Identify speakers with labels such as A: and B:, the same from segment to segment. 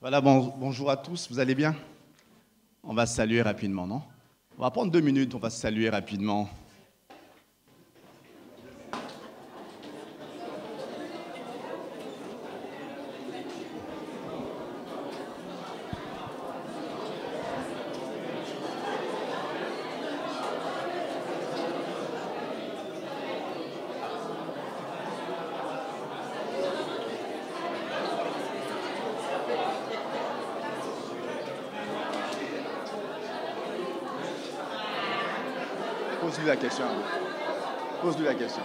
A: Voilà, bonjour à tous, vous allez bien? On va se saluer rapidement, non? On va prendre 2 minutes, on va se saluer rapidement. Pose-lui la question. Pose-lui la question.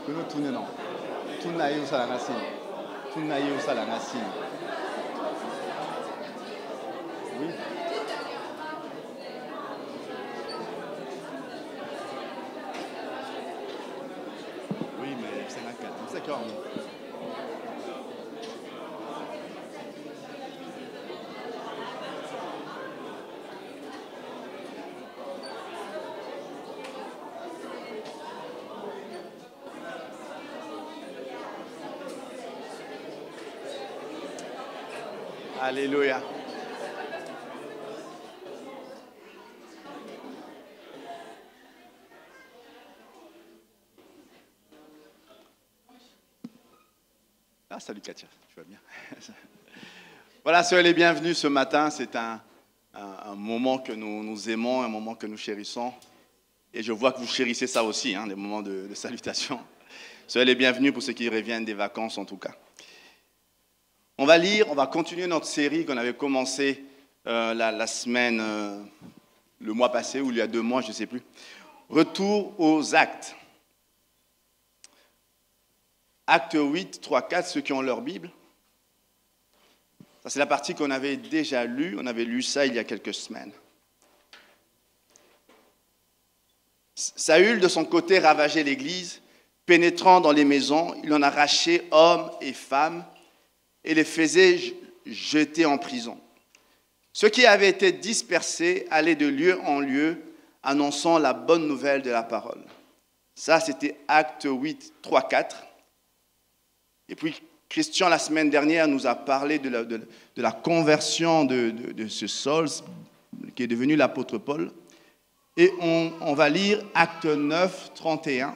A: Que nous tournons, non. Tournaïou Salangassi. Tournaïou Salangassi. Oui. Oui, mais c'est la 4. C'est quoi? Alléluia. Ah, salut Katia, tu vas bien? Voilà, soyez les bienvenus ce matin. C'est un moment que nous aimons, un moment que nous chérissons. Et je vois que vous chérissez ça aussi, des moments de salutation. Soyez les bienvenus pour ceux qui reviennent des vacances en tout cas. On va continuer notre série qu'on avait commencé la semaine, le mois passé, ou il y a 2 mois, je ne sais plus. Retour aux actes. Acte 8, 3, 4, ceux qui ont leur Bible. Ça, c'est la partie qu'on avait déjà lue. On avait lu ça il y a quelques semaines. Saül, de son côté, ravageait l'église. Pénétrant dans les maisons, il en arrachait hommes et femmes et les faisait jeter en prison. Ceux qui avaient été dispersés allaient de lieu en lieu, annonçant la bonne nouvelle de la parole. Ça, c'était Acte 8, 3, 4. Et puis, Christian, la semaine dernière, nous a parlé de la conversion de ce Saul, qui est devenu l'apôtre Paul. Et on va lire Acte 9, 31.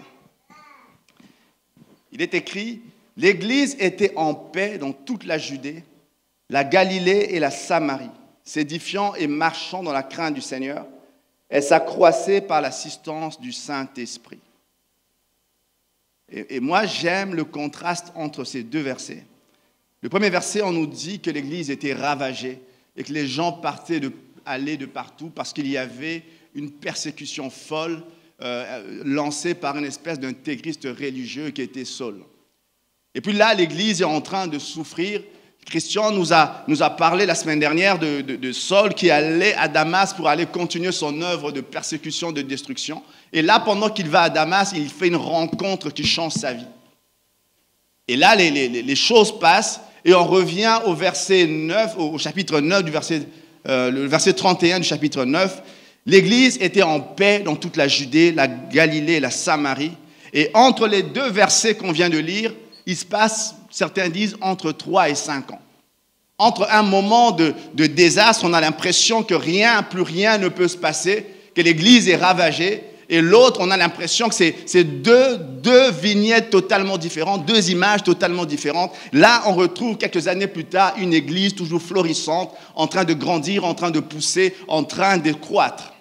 A: Il est écrit: l'Église était en paix dans toute la Judée, la Galilée et la Samarie, s'édifiant et marchant dans la crainte du Seigneur. Elle s'accroissait par l'assistance du Saint-Esprit. Et moi, j'aime le contraste entre ces 2 versets. Le premier verset, on nous dit que l'Église était ravagée et que les gens allaient de partout parce qu'il y avait une persécution folle lancée par une espèce d'intégriste religieux qui était Saul. Et puis là, l'Église est en train de souffrir. Christian nous a parlé la semaine dernière de Saul qui allait à Damas pour aller continuer son œuvre de persécution, de destruction. Et là, pendant qu'il va à Damas, il fait une rencontre qui change sa vie. Et là, les choses passent et on revient au verset 9, au chapitre 9, le verset 31 du chapitre 9. L'Église était en paix dans toute la Judée, la Galilée et la Samarie. Et entre les 2 versets qu'on vient de lire, il se passe, certains disent, entre 3 et 5 ans. Entre un moment de désastre, on a l'impression que plus rien ne peut se passer, que l'Église est ravagée, et l'autre, on a l'impression que c'est deux vignettes totalement différentes, 2 images totalement différentes. Là, on retrouve quelques années plus tard une Église toujours florissante, en train de grandir, en train de pousser, en train de croître.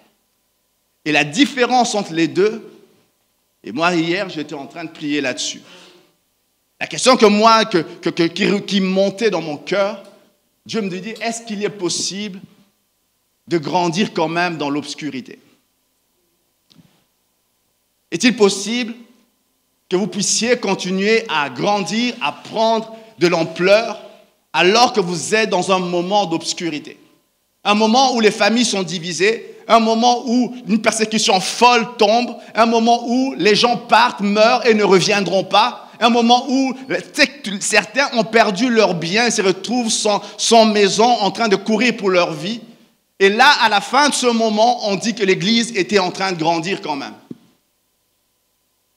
A: Et la différence entre les 2, et moi hier, j'étais en train de prier là-dessus. La question qui montait dans mon cœur, Dieu me dit, est-ce qu'il est possible de grandir quand même dans l'obscurité? Est-il possible que vous puissiez continuer à grandir, à prendre de l'ampleur, alors que vous êtes dans un moment d'obscurité? Un moment où les familles sont divisées, un moment où une persécution folle tombe, un moment où les gens partent, meurent et ne reviendront pas, un moment où certains ont perdu leurs biens et se retrouvent sans maison, en train de courir pour leur vie. Et là, à la fin de ce moment, on dit que l'Église était en train de grandir quand même.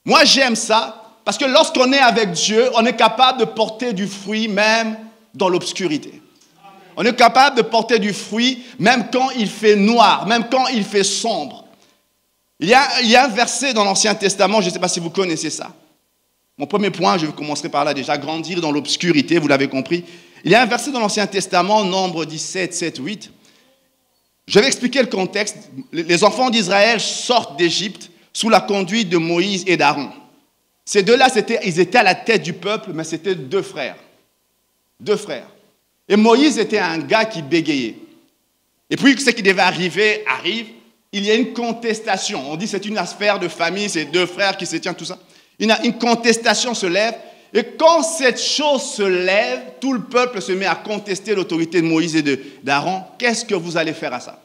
A: Moi, j'aime ça Parce que lorsqu'on est avec Dieu, on est capable de porter du fruit même dans l'obscurité. On est capable de porter du fruit même quand il fait noir, même quand il fait sombre. Il y a un verset dans l'Ancien Testament, je ne sais pas si vous connaissez ça. Mon premier point, je commencerai par là déjà, grandir dans l'obscurité, vous l'avez compris. Il y a un verset dans l'Ancien Testament, Nombre 17, 7, 8. Je vais expliquer le contexte. Les enfants d'Israël sortent d'Égypte sous la conduite de Moïse et d'Aaron. Ces deux-là, ils étaient à la tête du peuple, mais c'était deux frères. Deux frères. Et Moïse était un gars qui bégayait. Et puis, ce qui devait arriver, arrive. Il y a une contestation. On dit que c'est une affaire de famille, c'est deux frères qui se tiennent, tout ça. Une contestation se lève. Et quand cette chose se lève, tout le peuple se met à contester l'autorité de Moïse et d'Aaron. Qu'est-ce que vous allez faire à ça?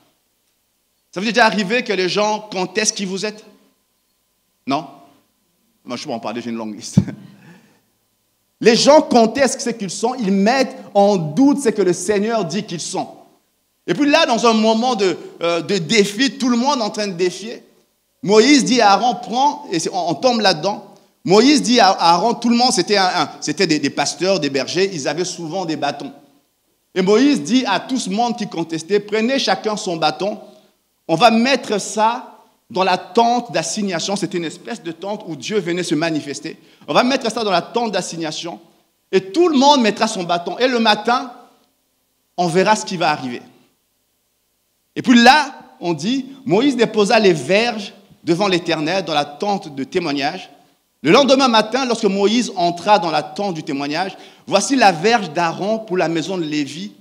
A: Ça vous est déjà arrivé que les gens contestent qui vous êtes? Non? Moi, je peux en parler, j'ai une longue liste. Les gens contestent ce qu'ils sont, ils mettent en doute ce que le Seigneur dit qu'ils sont. Et puis là, dans un moment de défi, tout le monde est en train de défier. Moïse dit à Aaron, prends, et on tombe là-dedans. Moïse dit à Aaron, tout le monde, c'était des pasteurs, des bergers, ils avaient souvent des bâtons. Et Moïse dit à tout ce monde qui contestait, prenez chacun son bâton, on va mettre ça dans la tente d'assignation. C'était une espèce de tente où Dieu venait se manifester. On va mettre ça dans la tente d'assignation et tout le monde mettra son bâton. Et le matin, on verra ce qui va arriver. Et puis là, on dit, Moïse déposa les verges devant l'Éternel dans la tente de témoignage. Le lendemain matin, lorsque Moïse entra dans la tente du témoignage, voici la verge d'Aaron pour la maison de Lévi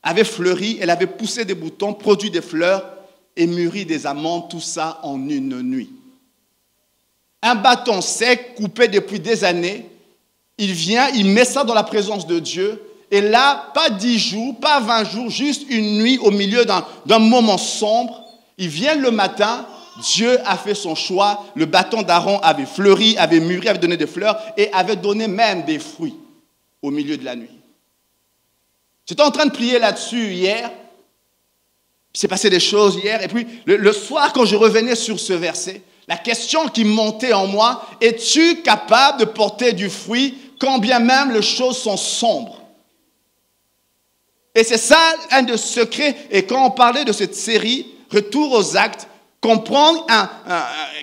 A: avait fleuri, elle avait poussé des boutons, produit des fleurs et mûri des amandes, tout ça en une nuit. Un bâton sec, coupé depuis des années, il vient, il met ça dans la présence de Dieu, et là, pas 10 jours, pas 20 jours, juste une nuit au milieu d'un moment sombre, il vient le matin, Dieu a fait son choix, le bâton d'Aaron avait fleuri, avait mûri, avait donné des fleurs, et avait donné même des fruits au milieu de la nuit. J'étais en train de prier là-dessus hier. Il s'est passé des choses hier. Et puis, le soir, quand je revenais sur ce verset, la question qui montait en moi, es-tu capable de porter du fruit quand bien même les choses sont sombres? Et c'est ça, un des secrets. Et quand on parlait de cette série, Retour aux actes, comprendre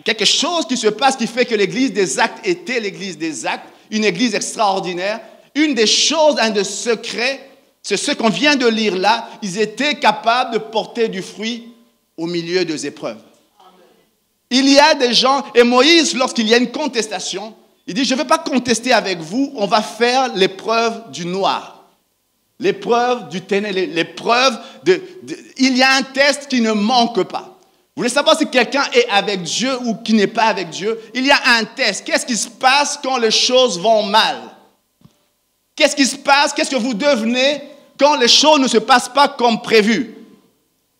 A: quelque chose qui se passe qui fait que l'église des actes était l'église des actes, une église extraordinaire. Une des choses, un des secrets, c'est ce qu'on vient de lire là, ils étaient capables de porter du fruit au milieu des épreuves. Il y a des gens, et Moïse, lorsqu'il y a une contestation, il dit, je ne vais pas contester avec vous, on va faire l'épreuve du noir, l'épreuve du ténèbre, l'épreuve il y a un test qui ne manque pas. Vous voulez savoir si quelqu'un est avec Dieu ou qui n'est pas avec Dieu? Il y a un test. Qu'est-ce qui se passe quand les choses vont mal? Qu'est-ce qui se passe? Qu'est-ce que vous devenez quand les choses ne se passent pas comme prévu?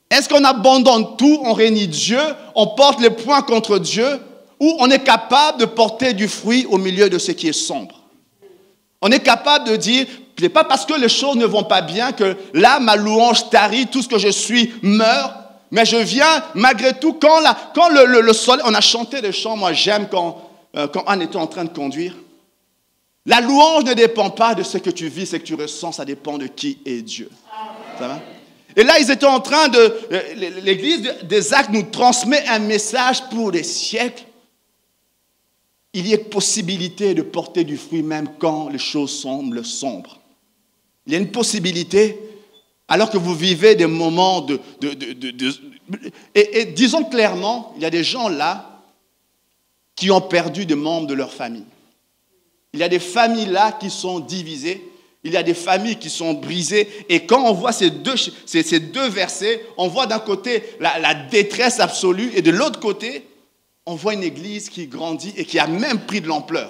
A: Est-ce qu'on abandonne tout, on réunit Dieu, on porte les poings contre Dieu, ou on est capable de porter du fruit au milieu de ce qui est sombre? On est capable de dire, ce n'est pas parce que les choses ne vont pas bien que là, ma louange tarit, tout ce que je suis meurt, mais je viens malgré tout, quand le soleil, on a chanté des chants, moi j'aime quand Anne était en train de conduire. La louange ne dépend pas de ce que tu vis, ce que tu ressens, ça dépend de qui est Dieu. Ça va? Et là, ils étaient en train l'église des actes nous transmet un message pour des siècles. Il y a possibilité de porter du fruit même quand les choses semblent sombres. Il y a une possibilité, alors que vous vivez des moments et disons clairement, il y a des gens là qui ont perdu des membres de leur famille. Il y a des familles là qui sont divisées. Il y a des familles qui sont brisées. Et quand on voit ces deux versets, on voit d'un côté la détresse absolue et de l'autre côté, on voit une église qui grandit et qui a même pris de l'ampleur.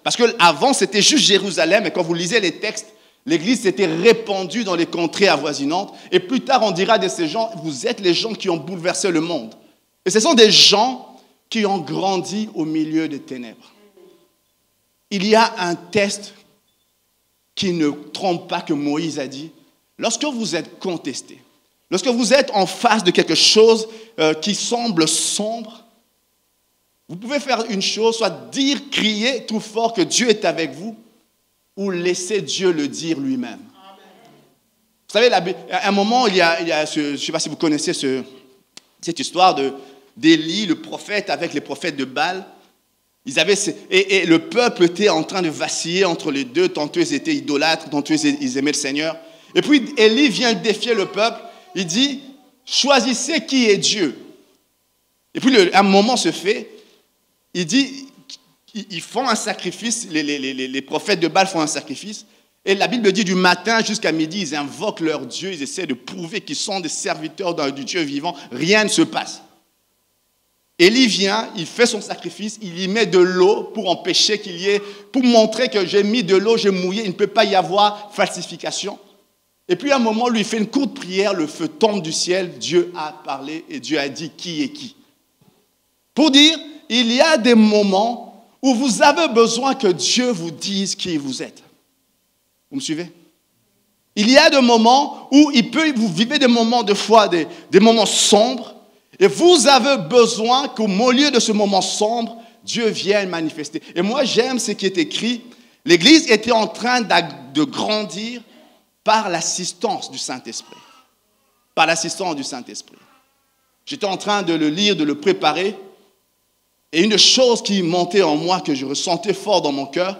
A: Parce qu'avant, c'était juste Jérusalem. Et quand vous lisez les textes, l'église s'était répandue dans les contrées avoisinantes. Et plus tard, on dira de ces gens, vous êtes les gens qui ont bouleversé le monde. Et ce sont des gens qui ont grandi au milieu des ténèbres. Il y a un test qui ne trompe pas que Moïse a dit. Lorsque vous êtes contesté, lorsque vous êtes en face de quelque chose qui semble sombre, Vous pouvez faire une chose, soit dire, crier tout fort que Dieu est avec vous, ou laisser Dieu le dire lui-même. Vous savez, à un moment, je ne sais pas si vous connaissez cette histoire d'Élie, le prophète, avec les prophètes de Baal. Et le peuple était en train de vaciller entre les deux. Tantôt ils étaient idolâtres, tantôt ils aimaient le Seigneur. Et puis Élie vient défier le peuple. Il dit, choisissez qui est Dieu. Et puis un moment se fait. Il dit, ils font un sacrifice. Les prophètes de Baal font un sacrifice. Et la Bible dit, du matin jusqu'à midi, ils invoquent leur Dieu. Ils essaient de prouver qu'ils sont des serviteurs du Dieu vivant. Rien ne se passe. Élie vient, il fait son sacrifice, il y met de l'eau pour empêcher qu'il y ait, pour montrer que j'ai mis de l'eau, j'ai mouillé, il ne peut pas y avoir falsification. Et puis à un moment, lui, il fait une courte prière, le feu tombe du ciel, Dieu a parlé et Dieu a dit qui est qui. Pour dire, il y a des moments où vous avez besoin que Dieu vous dise qui vous êtes. Vous me suivez? Il y a des moments où vous vivez des moments de foi, des moments sombres, et vous avez besoin qu'au milieu de ce moment sombre, Dieu vienne manifester. Et moi, j'aime ce qui est écrit. L'Église était en train de grandir par l'assistance du Saint-Esprit. Par l'assistance du Saint-Esprit. J'étais en train de le lire, de le préparer. Et une chose qui montait en moi, que je ressentais fort dans mon cœur,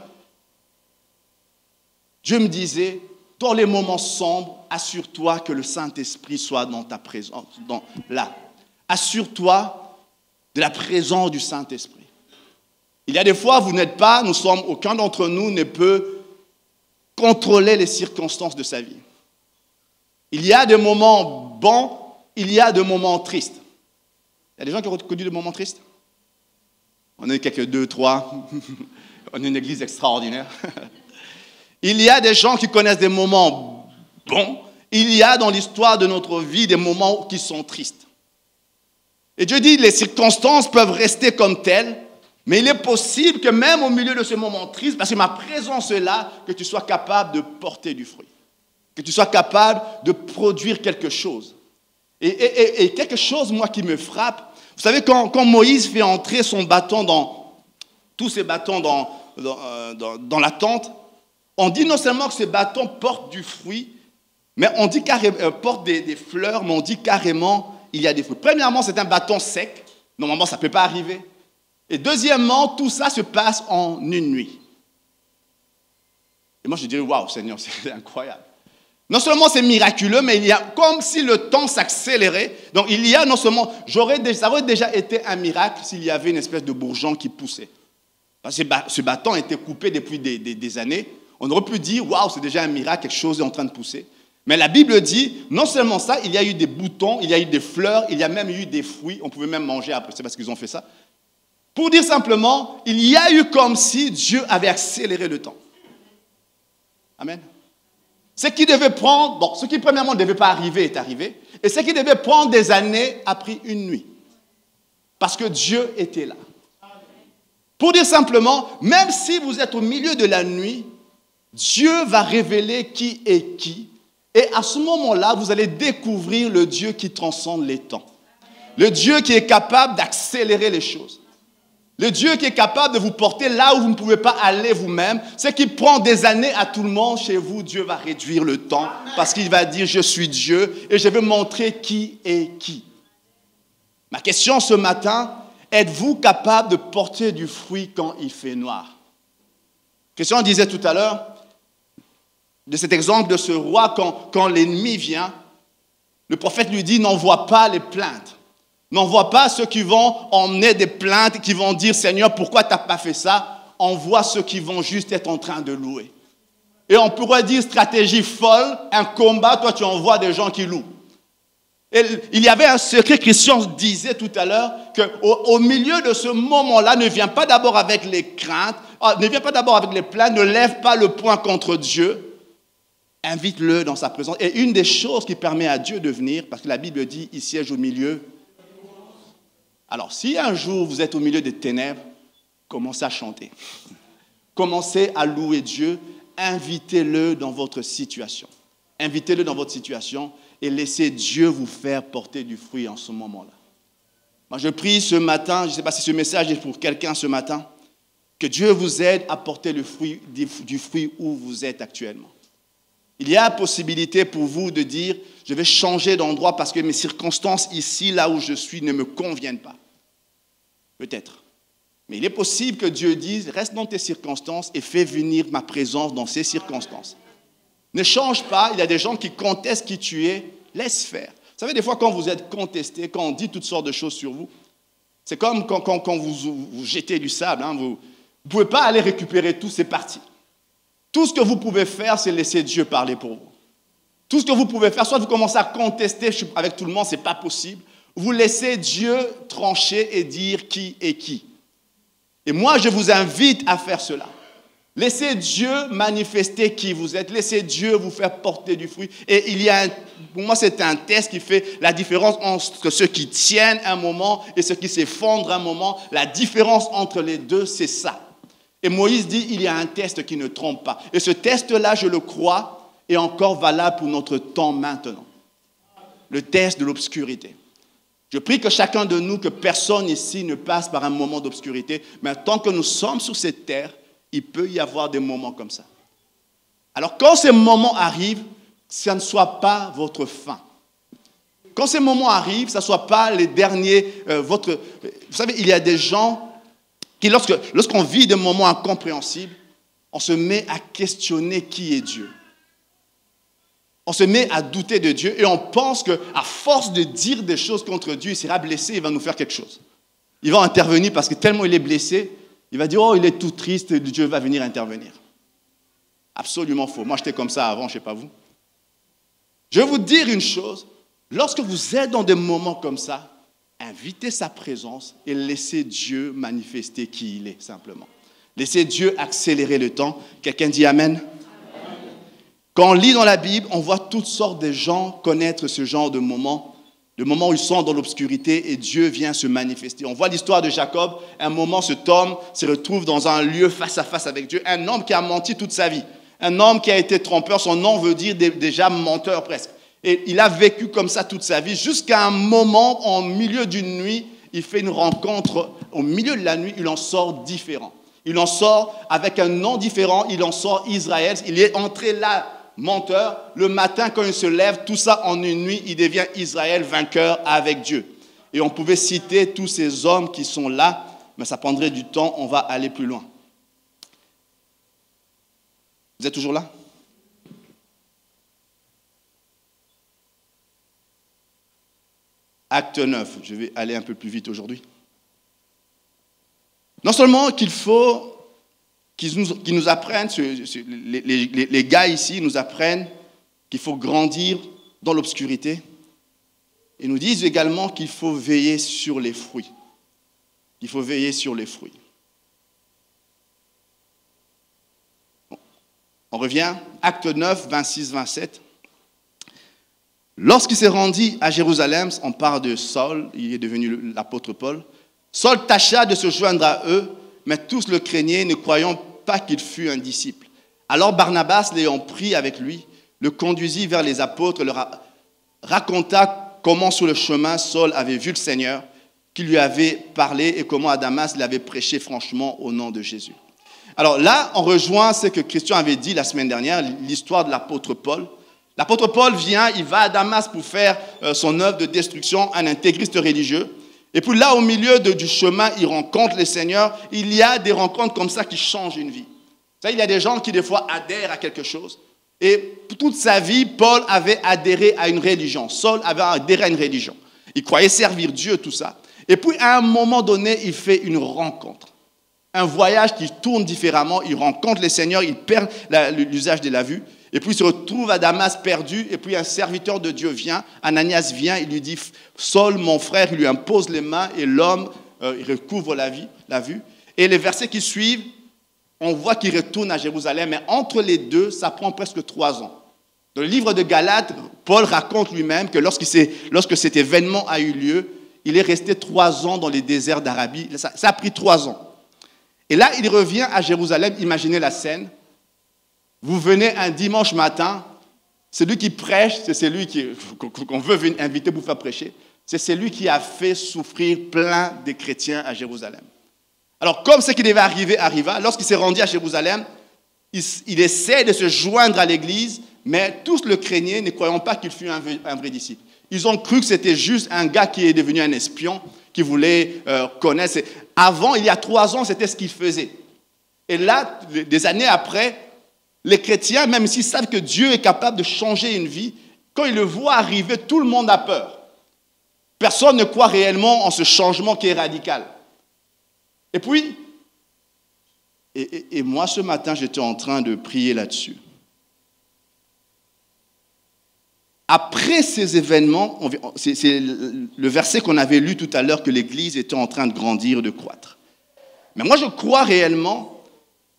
A: Dieu me disait, dans les moments sombres, assure-toi que le Saint-Esprit soit dans ta présence, là. Assure-toi de la présence du Saint-Esprit. Il y a des fois, aucun d'entre nous ne peut contrôler les circonstances de sa vie. Il y a des moments bons, il y a des moments tristes. Il y a des gens qui ont connu des moments tristes? On est quelques 2, 3. On est une église extraordinaire. Il y a des gens qui connaissent des moments bons. Il y a dans l'histoire de notre vie des moments qui sont tristes. Et Dieu dit, les circonstances peuvent rester comme telles, mais il est possible que même au milieu de ce moment triste, parce que ma présence est là, que tu sois capable de porter du fruit, que tu sois capable de produire quelque chose. Et quelque chose, moi, qui me frappe, vous savez, quand Moïse fait entrer son bâton tous ses bâtons dans la tente, on dit non seulement que ces bâtons portent du fruit, mais on dit carrément, portent des fleurs, mais on dit carrément il y a des fruits. Premièrement, c'est un bâton sec. Normalement, ça ne peut pas arriver. Et deuxièmement, tout ça se passe en une nuit. Et moi, je dirais, waouh, Seigneur, c'est incroyable. Non seulement c'est miraculeux, mais il y a comme si le temps s'accélérait. Donc, il y a non seulement, ça aurait déjà été un miracle s'il y avait une espèce de bourgeon qui poussait. Parce que ce bâton était coupé depuis des années. On aurait pu dire, waouh, c'est déjà un miracle, quelque chose est en train de pousser. Mais la Bible dit, non seulement ça, il y a eu des boutons, il y a eu des fleurs, il y a même eu des fruits, on pouvait même manger après, c'est parce qu'ils ont fait ça. Pour dire simplement, il y a eu comme si Dieu avait accéléré le temps. Amen. Ce qui premièrement ne devait pas arriver est arrivé, et ce qui devait prendre des années a pris une nuit. Parce que Dieu était là. Pour dire simplement, même si vous êtes au milieu de la nuit, Dieu va révéler qui est qui. Et à ce moment-là, vous allez découvrir le Dieu qui transcende les temps. Le Dieu qui est capable d'accélérer les choses. Le Dieu qui est capable de vous porter là où vous ne pouvez pas aller vous-même. Ce qui prend des années à tout le monde, chez vous, Dieu va réduire le temps. Parce qu'il va dire, je suis Dieu et je vais montrer qui est qui. Ma question ce matin, êtes-vous capable de porter du fruit quand il fait noir? Christian disait tout à l'heure, de cet exemple de ce roi, quand l'ennemi vient, le prophète lui dit, n'envoie pas les plaintes. N'envoie pas ceux qui vont emmener des plaintes, qui vont dire, Seigneur, pourquoi tu n'as pas fait ça? Envoie ceux qui vont juste être en train de louer. Et on pourrait dire, stratégie folle, un combat, toi tu envoies des gens qui louent. Et il y avait un secret, Christian disait tout à l'heure, qu'au milieu de ce moment-là, ne viens pas d'abord avec les craintes, ne viens pas d'abord avec les plaintes, ne lève pas le poing contre Dieu. Invite-le dans sa présence. Et une des choses qui permet à Dieu de venir, parce que la Bible dit, il siège au milieu. Alors, si un jour vous êtes au milieu des ténèbres, commencez à chanter. Commencez à louer Dieu. Invitez-le dans votre situation. Invitez-le dans votre situation et laissez Dieu vous faire porter du fruit en ce moment-là. Moi, je prie ce matin, je ne sais pas si ce message est pour quelqu'un ce matin, que Dieu vous aide à porter le fruit, du fruit où vous êtes actuellement. Il y a possibilité pour vous de dire, je vais changer d'endroit parce que mes circonstances ici, là où je suis, ne me conviennent pas. Peut-être. Mais il est possible que Dieu dise, reste dans tes circonstances et fais venir ma présence dans ces circonstances. Ne change pas, il y a des gens qui contestent qui tu es, laisse faire. Vous savez, des fois, quand vous êtes contesté, quand on dit toutes sortes de choses sur vous, c'est comme quand vous jetez du sable. Hein, vous ne pouvez pas aller récupérer tout, c'est parti. Tout ce que vous pouvez faire, c'est laisser Dieu parler pour vous. Tout ce que vous pouvez faire, soit vous commencez à contester avec tout le monde, ce n'est pas possible. Vous laissez Dieu trancher et dire qui est qui. Et moi, je vous invite à faire cela. Laissez Dieu manifester qui vous êtes. Laissez Dieu vous faire porter du fruit. Et pour moi, c'est un test qui fait la différence entre ceux qui tiennent un moment et ceux qui s'effondrent un moment. La différence entre les deux, c'est ça. Et Moïse dit, il y a un test qui ne trompe pas. Et ce test-là, je le crois, est encore valable pour notre temps maintenant. Le test de l'obscurité. Je prie que chacun de nous, que personne ici ne passe par un moment d'obscurité, mais tant que nous sommes sur cette terre, il peut y avoir des moments comme ça. Alors quand ces moments arrivent, ça ne soit pas votre fin. Quand ces moments arrivent, ça ne soit pas les derniers... Vous savez, il y a des gens qui, lorsqu'on vit des moments incompréhensibles, on se met à questionner qui est Dieu. On se met à douter de Dieu et on pense qu'à force de dire des choses contre Dieu, il sera blessé, il va nous faire quelque chose. Il va intervenir parce que tellement il est blessé, il va dire, oh, il est tout triste, Dieu va venir intervenir. Absolument faux. Moi, j'étais comme ça avant, je ne sais pas vous. Je vais vous dire une chose, lorsque vous êtes dans des moments comme ça, invitez sa présence et laissez Dieu manifester qui il est, simplement. Laissez Dieu accélérer le temps. Quelqu'un dit Amen? Quand on lit dans la Bible, on voit toutes sortes de gens connaître ce genre de moments où ils sont dans l'obscurité et Dieu vient se manifester. On voit l'histoire de Jacob. Un moment, cet homme se retrouve dans un lieu face à face avec Dieu. Un homme qui a menti toute sa vie. Un homme qui a été trompeur. Son nom veut dire déjà menteur presque. Et il a vécu comme ça toute sa vie jusqu'à un moment, en milieu d'une nuit, il fait une rencontre. Au milieu de la nuit, il en sort différent. Il en sort avec un nom différent. Il en sort Israël. Il est entré là. Menteur, le matin quand il se lève, tout ça en une nuit, il devient Israël vainqueur avec Dieu. Et on pouvait citer tous ces hommes qui sont là, mais ça prendrait du temps, on va aller plus loin. Vous êtes toujours là? Acte 9, je vais aller un peu plus vite aujourd'hui. Non seulement qu'il faut qu'ils nous apprennent, les gars ici nous apprennent qu'il faut grandir dans l'obscurité. Ils nous disent également qu'il faut veiller sur les fruits. Il faut veiller sur les fruits. On revient, Acte 9, 26-27. Lorsqu'il s'est rendu à Jérusalem, on parle de Saul, il est devenu l'apôtre Paul. Saul tâcha de se joindre à eux, mais tous le craignaient, ne croyant pas qu'il fût un disciple. Alors Barnabas, l'ayant pris avec lui, le conduisit vers les apôtres, leur raconta comment sur le chemin Saul avait vu le Seigneur, qui lui avait parlé et comment à Damas il avait prêché franchement au nom de Jésus. Alors là, on rejoint ce que Christian avait dit la semaine dernière, l'histoire de l'apôtre Paul. L'apôtre Paul vient, il va à Damas pour faire son œuvre de destruction, un intégriste religieux. Et puis là, au milieu du chemin, il rencontre le Seigneur. Il y a des rencontres comme ça qui changent une vie. Vous savez, il y a des gens qui, des fois, adhèrent à quelque chose. Et toute sa vie, Paul avait adhéré à une religion. Saul avait adhéré à une religion. Il croyait servir Dieu, tout ça. Et puis, à un moment donné, il fait une rencontre. Un voyage qui tourne différemment. Il rencontre le Seigneur, il perd l'usage de la vue. Et puis il se retrouve à Damas perdu, et puis un serviteur de Dieu vient, Ananias vient, il lui dit, Saul, mon frère, il lui impose les mains, et l'homme, il recouvre la vue. Et les versets qui suivent, on voit qu'il retourne à Jérusalem, mais entre les deux, ça prend presque 3 ans. Dans le livre de Galates, Paul raconte lui-même que lorsque cet événement a eu lieu, il est resté 3 ans dans les déserts d'Arabie. Ça a pris 3 ans. Et là, il revient à Jérusalem, imaginez la scène. Vous venez un dimanche matin, celui qui prêche, c'est celui qu'on veut inviter pour faire prêcher. c'est celui qui a fait souffrir plein de chrétiens à Jérusalem. Alors, comme ce qui devait arriver arriva, lorsqu'il s'est rendu à Jérusalem, il essaie de se joindre à l'église, mais tous le craignaient, ne croyant pas qu'il fût un vrai disciple. Ils ont cru que c'était juste un gars qui est devenu un espion, qui voulait connaître. Avant, il y a 3 ans, c'était ce qu'il faisait. Et là, des années après, les chrétiens, même s'ils savent que Dieu est capable de changer une vie, quand ils le voient arriver, tout le monde a peur. Personne ne croit réellement en ce changement qui est radical. Et puis, et moi ce matin, j'étais en train de prier là-dessus. Après ces événements, c'est le verset qu'on avait lu tout à l'heure, que l'Église était en train de grandir, de croître. Mais moi je crois réellement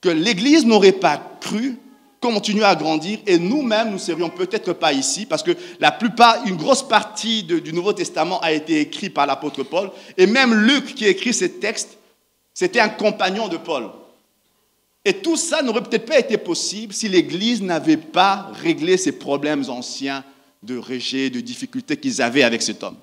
A: que l'Église n'aurait pas cru continuer à grandir et nous-mêmes, nous ne serions peut-être pas ici parce que une grosse partie du Nouveau Testament a été écrite par l'apôtre Paul et même Luc qui écrit ces textes, c'était un compagnon de Paul. Et tout ça n'aurait peut-être pas été possible si l'Église n'avait pas réglé ces problèmes anciens de rejet, de difficultés qu'ils avaient avec cet homme.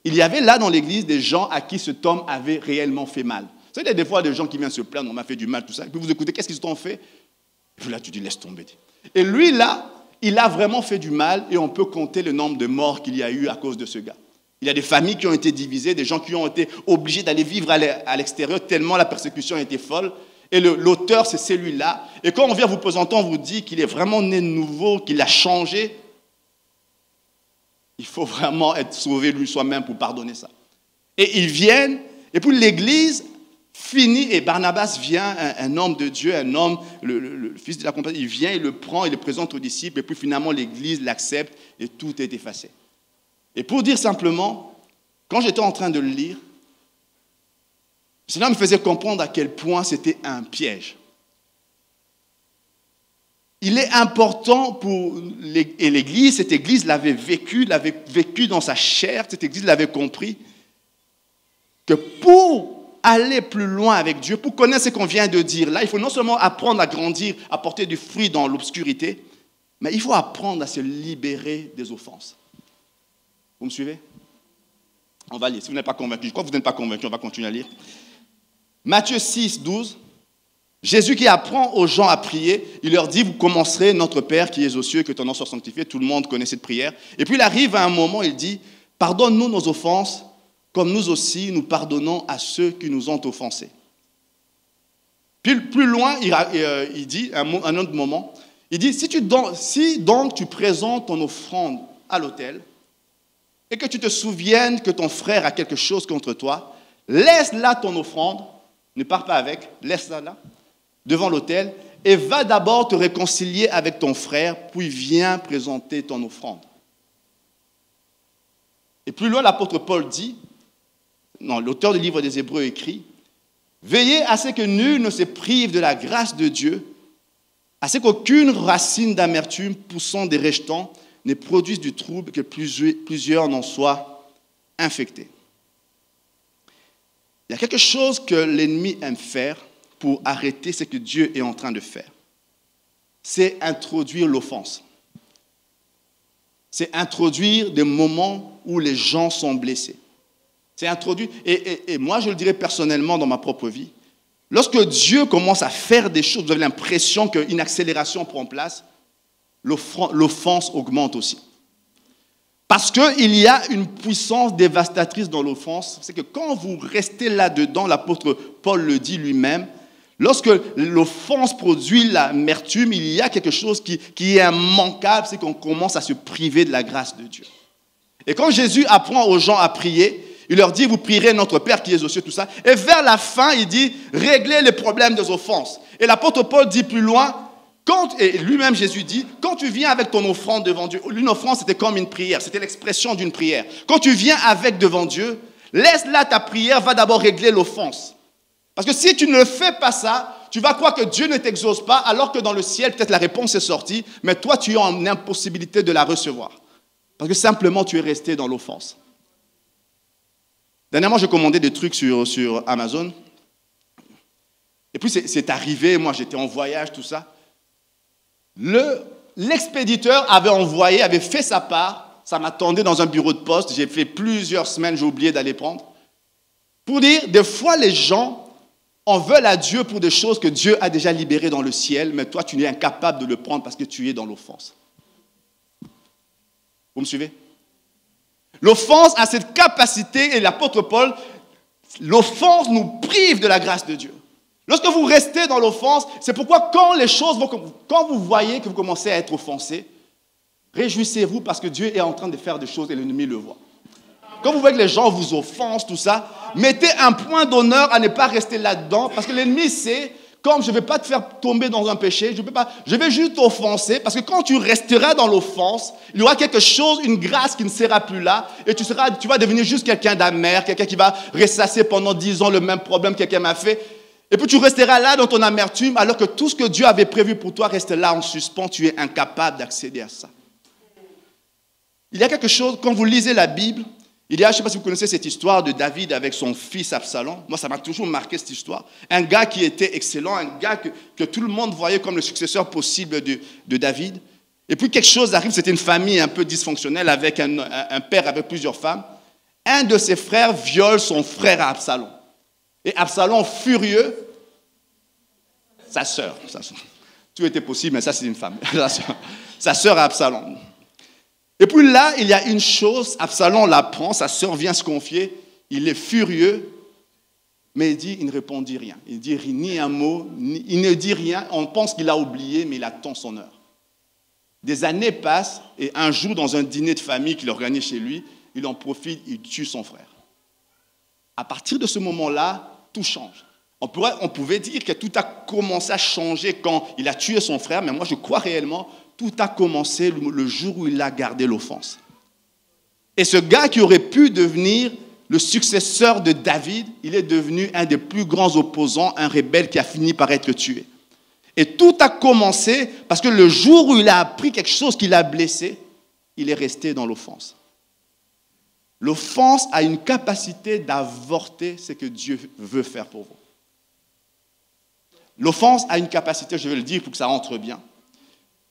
A: Il y avait là dans l'Église des gens à qui cet homme avait réellement fait mal. Vous savez, des fois, des gens qui viennent se plaindre, on m'a fait du mal, tout ça, et puis vous écoutez, qu'est-ce qu'ils t'ont fait? Et puis là, tu dis, laisse tomber. Et lui, là, il a vraiment fait du mal et on peut compter le nombre de morts qu'il y a eu à cause de ce gars. Il y a des familles qui ont été divisées, des gens qui ont été obligés d'aller vivre à l'extérieur tellement la persécution était folle. Et l'auteur, c'est celui-là. Et quand on vient vous présenter, on vous dit qu'il est vraiment né de nouveau, qu'il a changé. Il faut vraiment être sauvé lui soi-même pour pardonner ça. Et ils viennent, et puis l'Église finit, et Barnabas vient, un homme de Dieu, un homme, le fils de la compagnie, il vient, il le prend, il le présente aux disciples, et puis finalement l'Église l'accepte, et tout est effacé. Et pour dire simplement, quand j'étais en train de le lire, cela me faisait comprendre à quel point c'était un piège. Il est important pour l'Église, cette Église l'avait vécu dans sa chair, cette Église l'avait compris, que pour aller plus loin avec Dieu, pour connaître ce qu'on vient de dire là, il faut non seulement apprendre à grandir, à porter du fruit dans l'obscurité, mais il faut apprendre à se libérer des offenses. Vous me suivez? On va lire. Si vous n'êtes pas convaincu, je crois que vous n'êtes pas convaincu, on va continuer à lire. Matthieu 6, 12. Jésus qui apprend aux gens à prier, il leur dit, vous commencerez, notre Père qui es aux cieux, que ton nom soit sanctifié. Tout le monde connaît cette prière. Et puis il arrive à un moment, il dit, pardonne-nous nos offenses, comme nous aussi, nous pardonnons à ceux qui nous ont offensés. Puis plus loin, il dit, un autre moment, il dit, si donc tu présentes ton offrande à l'autel, et que tu te souviennes que ton frère a quelque chose contre toi, laisse là ton offrande, ne pars pas avec, laisse-la là, devant l'autel, et va d'abord te réconcilier avec ton frère, puis viens présenter ton offrande. Et plus loin, l'apôtre Paul dit, l'auteur du livre des Hébreux écrit, veillez à ce que nul ne se prive de la grâce de Dieu, à ce qu'aucune racine d'amertume poussant des rejetons ne produise du trouble, que plusieurs n'en soient infectés. Il y a quelque chose que l'ennemi aime faire pour arrêter ce que Dieu est en train de faire. C'est introduire l'offense. C'est introduire des moments où les gens sont blessés. C'est introduire, et moi je le dirais personnellement dans ma propre vie, lorsque Dieu commence à faire des choses, vous avez l'impression qu'une accélération prend place, l'offense augmente aussi. Parce qu'il y a une puissance dévastatrice dans l'offense. C'est que quand vous restez là-dedans, l'apôtre Paul le dit lui-même, lorsque l'offense produit l'amertume, il y a quelque chose qui est immanquable, c'est qu'on commence à se priver de la grâce de Dieu. Et quand Jésus apprend aux gens à prier, il leur dit, vous prierez notre Père qui est aux cieux, tout ça. Et vers la fin, il dit, réglez les problèmes des offenses. Et l'apôtre Paul dit plus loin, et lui-même Jésus dit, quand tu viens avec ton offrande devant Dieu, une offrande c'était comme une prière, c'était l'expression d'une prière. Quand tu viens avec devant Dieu, laisse là ta prière, va d'abord régler l'offense. Parce que si tu ne fais pas ça, tu vas croire que Dieu ne t'exauce pas, alors que dans le ciel, peut-être la réponse est sortie, mais toi tu es en impossibilité de la recevoir. Parce que simplement tu es resté dans l'offense. Dernièrement, j'ai commandé des trucs sur Amazon. Et puis c'est arrivé, moi j'étais en voyage, tout ça. L'expéditeur avait fait sa part, Ça m'attendait dans un bureau de poste. J'ai fait plusieurs semaines, j'ai oublié d'aller prendre. Pour dire, des fois, les gens en veulent à Dieu pour des choses que Dieu a déjà libérées dans le ciel, mais toi, tu es incapable de le prendre parce que tu es dans l'offense. Vous me suivez? L'offense a cette capacité, et l'apôtre Paul, l'offense nous prive de la grâce de Dieu. Lorsque vous restez dans l'offense, c'est pourquoi quand vous voyez que vous commencez à être offensé, réjouissez-vous parce que Dieu est en train de faire des choses et l'ennemi le voit. Quand vous voyez que les gens vous offensent, tout ça, mettez un point d'honneur à ne pas rester là-dedans parce que l'ennemi sait, comme je ne vais pas te faire tomber dans un péché, je vais juste t'offenser parce que quand tu resteras dans l'offense, il y aura quelque chose, une grâce qui ne sera plus là et tu vas devenir juste quelqu'un d'amer, quelqu'un qui va ressasser pendant 10 ans le même problème que quelqu'un m'a fait. Et puis tu resteras là dans ton amertume alors que tout ce que Dieu avait prévu pour toi reste là en suspens, tu es incapable d'accéder à ça. Il y a quelque chose, quand vous lisez la Bible, je ne sais pas si vous connaissez cette histoire de David avec son fils Absalom. Moi, ça m'a toujours marqué cette histoire. Un gars qui était excellent, un gars que tout le monde voyait comme le successeur possible de David. Et puis quelque chose arrive, c'était une famille un peu dysfonctionnelle avec un père avec plusieurs femmes. Un de ses frères viole son frère Absalom. Et Absalom, furieux, sa sœur. Tout était possible, mais ça c'est une femme. Sa sœur Absalom. Et puis là, il y a une chose, Absalom l'apprend, sa sœur vient se confier, il est furieux, mais il ne répondit rien. Il ne dit ni un mot, il ne dit rien, on pense qu'il a oublié, mais il attend son heure. Des années passent, et un jour, dans un dîner de famille qu'il organise chez lui, il en profite, il tue son frère. À partir de ce moment-là, tout change. On pouvait dire que tout a commencé à changer quand il a tué son frère, mais moi je crois réellement tout a commencé le jour où il a gardé l'offense. Et ce gars qui aurait pu devenir le successeur de David, il est devenu un des plus grands opposants, un rebelle qui a fini par être tué. Et tout a commencé parce que le jour où il a appris quelque chose qui l'a blessé, il est resté dans l'offense. L'offense a une capacité d'avorter ce que Dieu veut faire pour vous. L'offense a une capacité, je vais le dire pour que ça rentre bien.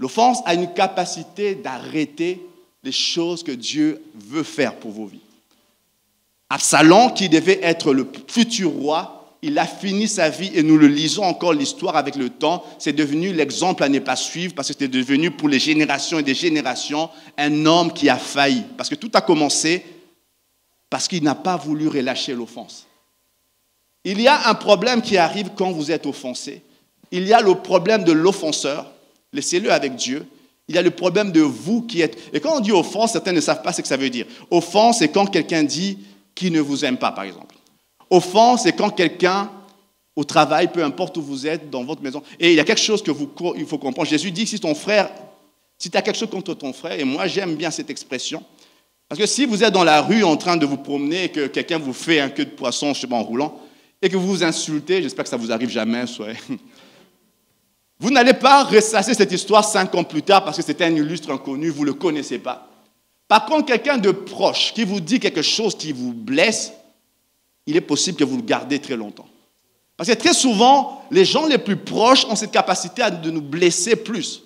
A: L'offense a une capacité d'arrêter les choses que Dieu veut faire pour vos vies. Absalom, qui devait être le futur roi, il a fini sa vie et nous le lisons encore l'histoire avec le temps. C'est devenu l'exemple à ne pas suivre parce que c'était devenu pour les générations et des générations un homme qui a failli. Parce que tout a commencé parce qu'il n'a pas voulu relâcher l'offense. Il y a un problème qui arrive quand vous êtes offensé. Il y a le problème de l'offenseur. Laissez-le avec Dieu. Il y a le problème de vous qui êtes... Et quand on dit offense, certains ne savent pas ce que ça veut dire. Offense, c'est quand quelqu'un dit qu'il ne vous aime pas, par exemple. Offense, c'est quand quelqu'un, au travail, peu importe où vous êtes, dans votre maison... Et il y a quelque chose il faut comprendre. Jésus dit, si tu as quelque chose contre ton frère, et moi j'aime bien cette expression, parce que si vous êtes dans la rue en train de vous promener et que quelqu'un vous fait un queue de poisson, je sais pas, en roulant, et que vous vous insultez, j'espère que ça ne vous arrive jamais, vous n'allez pas ressasser cette histoire 5 ans plus tard parce que c'était un illustre inconnu, vous ne le connaissez pas. Par contre, quelqu'un de proche qui vous dit quelque chose qui vous blesse, il est possible que vous le gardez très longtemps. Parce que très souvent, les gens les plus proches ont cette capacité de nous blesser plus.